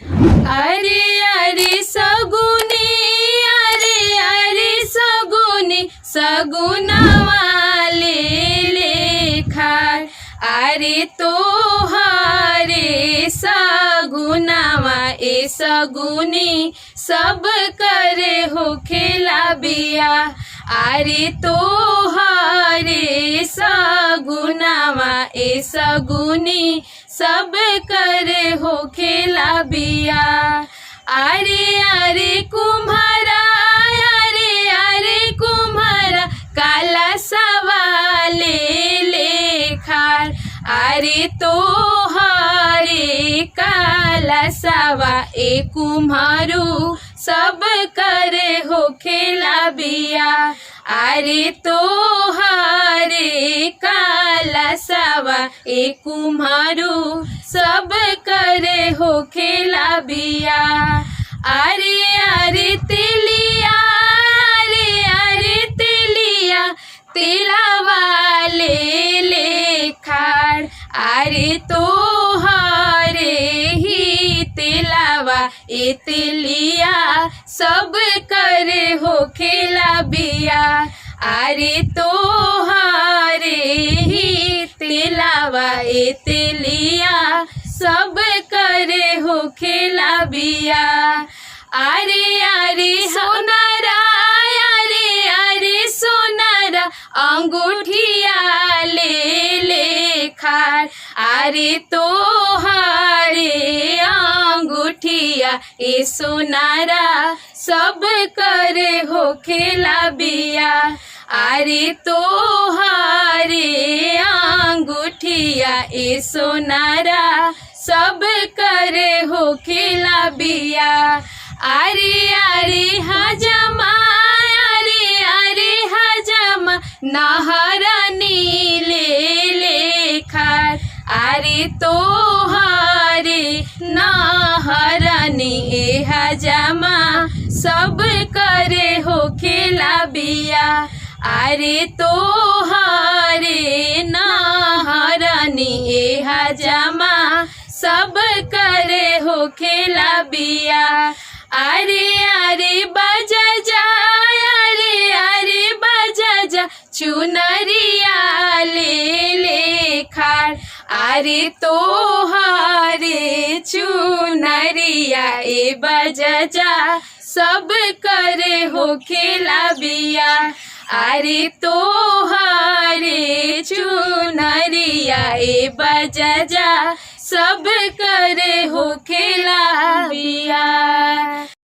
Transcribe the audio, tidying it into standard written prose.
अरे अरे सगुनी, अरे अरे सगुनी, सगुनवा ले लेखार। अरे तोहरे सगुनवा ए सगुनी सब करे हो खेला बिया। अरे तोहरे सगुनवा ए सगुनी सब करे हो खेला बिया। अरे अरे कुम्हारा, अरे अरे कुम्हारा काला सवाले लेखार। अरे तोहरे काला सवा ए कुम्हारू सब करे हो खेला बिया। अरे तोहरे काला सवा ए कुम्हारू सब करे हो खेला बिया। अरे अरे तेलिया, अरे अरे तेलिया तेलावा ले लेखार। अरे तोहरे ही तेलावा ए तेलिया सब करे हो खेला बिया। अरे तोहरे ही तेलावा ए तेलिया सब करे हो खेला बिया। अरे अरे सोनारा, अरे अरे सोनारा अंगूठिया ले लेखार। अरे तोहरे अंगूठिया ए सोनारा सब करे हो खेला बिया। अरे तोहरे अंगूठिया ए सोनारा सब करे हो खेला बिया। अरे अरे हजमा, अरे अरे हजमा नहरनी ले लेखार। अरे तोहरे नहरनी ए हजमा सब करे हो खेला बिया। अरे तोहरे नहरनी ए हजमा सब करे हो खेला बिया। अरे अरे बजा जा, अरे अरे बजा जा चुनरिया ले लेखार। अरे तोहरे चुनरिया ए बजा जा सब करे हो खेला बिया। अरे तोहरे चुनरिया ए बजा जा सब करे हो खेला